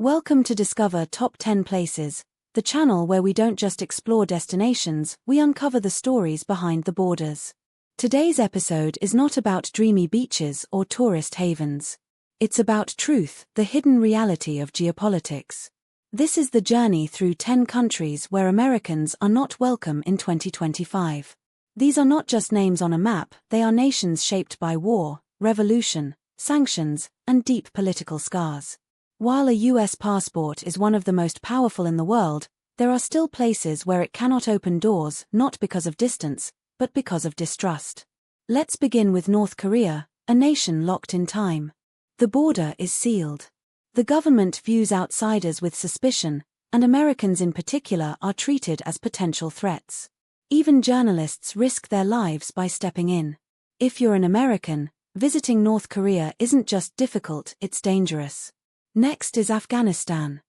Welcome to Discover Top 10 Places, the channel where we don't just explore destinations, we uncover the stories behind the borders. Today's episode is not about dreamy beaches or tourist havens. It's about truth, the hidden reality of geopolitics. This is the journey through 10 countries where Americans are not welcome in 2025. These are not just names on a map, they are nations shaped by war, revolution, sanctions, and deep political scars. While a US passport is one of the most powerful in the world, there are still places where it cannot open doors, not because of distance, but because of distrust. Let's begin with North Korea, a nation locked in time. The border is sealed. The government views outsiders with suspicion, and Americans in particular are treated as potential threats. Even journalists risk their lives by stepping in. If you're an American, visiting North Korea isn't just difficult, it's dangerous. Next is Afghanistan.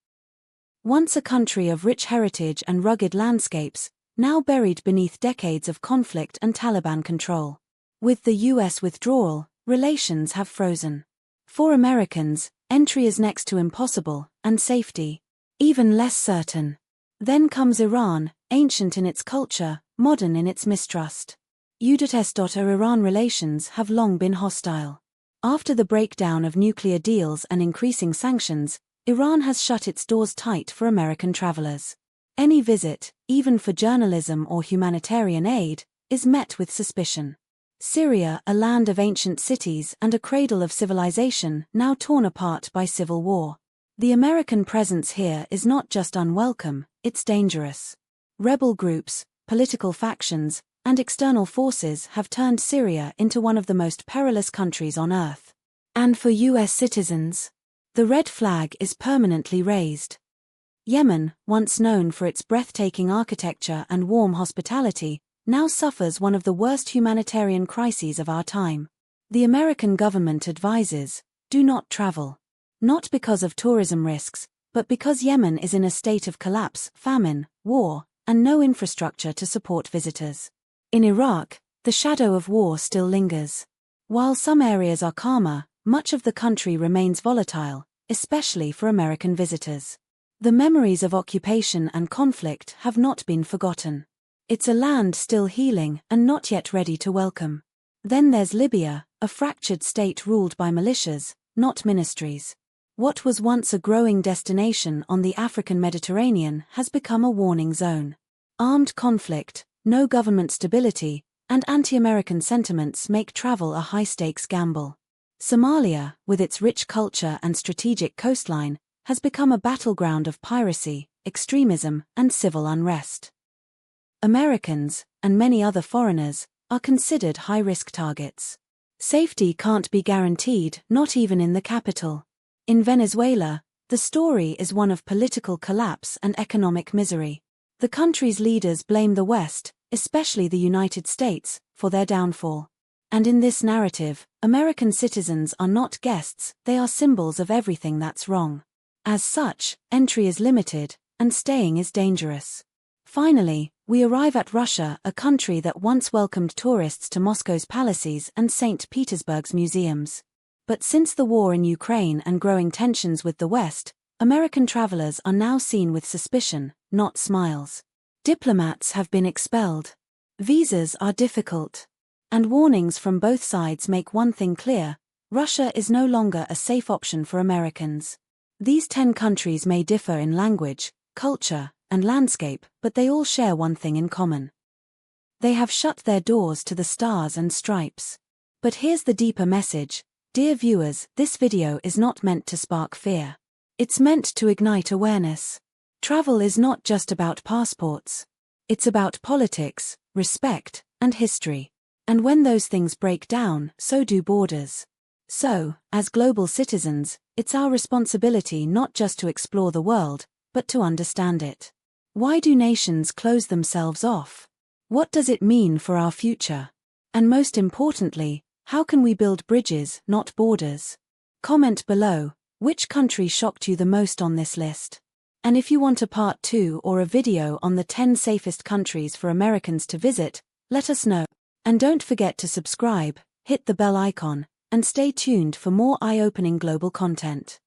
Once a country of rich heritage and rugged landscapes, now buried beneath decades of conflict and Taliban control. With the US withdrawal, relations have frozen. For Americans, entry is next to impossible, and safety even less certain. Then comes Iran, ancient in its culture, modern in its mistrust. US-Iran relations have long been hostile. After the breakdown of nuclear deals and increasing sanctions, Iran has shut its doors tight for American travelers. Any visit, even for journalism or humanitarian aid, is met with suspicion. Syria, a land of ancient cities and a cradle of civilization, now torn apart by civil war. The American presence here is not just unwelcome, it's dangerous. Rebel groups, political factions, and external forces have turned Syria into one of the most perilous countries on earth. And for US citizens, the red flag is permanently raised. Yemen, once known for its breathtaking architecture and warm hospitality, now suffers one of the worst humanitarian crises of our time. The American government advises, do not travel. Not because of tourism risks, but because Yemen is in a state of collapse, famine, war, and no infrastructure to support visitors. In Iraq, the shadow of war still lingers. While some areas are calmer, much of the country remains volatile, especially for American visitors. The memories of occupation and conflict have not been forgotten. It's a land still healing and not yet ready to welcome. Then there's Libya, a fractured state ruled by militias, not ministries. What was once a growing destination on the African Mediterranean has become a warning zone. Armed conflict, no government stability, and anti-American sentiments make travel a high-stakes gamble. Somalia, with its rich culture and strategic coastline, has become a battleground of piracy, extremism, and civil unrest. Americans, and many other foreigners, are considered high-risk targets. Safety can't be guaranteed, not even in the capital. In Venezuela, the story is one of political collapse and economic misery. The country's leaders blame the West, especially the United States, for their downfall. And in this narrative, American citizens are not guests, they are symbols of everything that's wrong. As such, entry is limited, and staying is dangerous. Finally, we arrive at Russia, a country that once welcomed tourists to Moscow's palaces and St. Petersburg's museums. But since the war in Ukraine and growing tensions with the West, American travelers are now seen with suspicion, not smiles. Diplomats have been expelled. Visas are difficult. And warnings from both sides make one thing clear: Russia is no longer a safe option for Americans. These 10 countries may differ in language, culture, and landscape, but they all share one thing in common. They have shut their doors to the stars and stripes. But here's the deeper message. Dear viewers, this video is not meant to spark fear. It's meant to ignite awareness. Travel is not just about passports. It's about politics, respect, and history. And when those things break down, so do borders. So, as global citizens, it's our responsibility not just to explore the world, but to understand it. Why do nations close themselves off? What does it mean for our future? And most importantly, how can we build bridges, not borders? Comment below, which country shocked you the most on this list? And if you want a part 2 or a video on the 10 safest countries for Americans to visit, let us know. And don't forget to subscribe, hit the bell icon, and stay tuned for more eye-opening global content.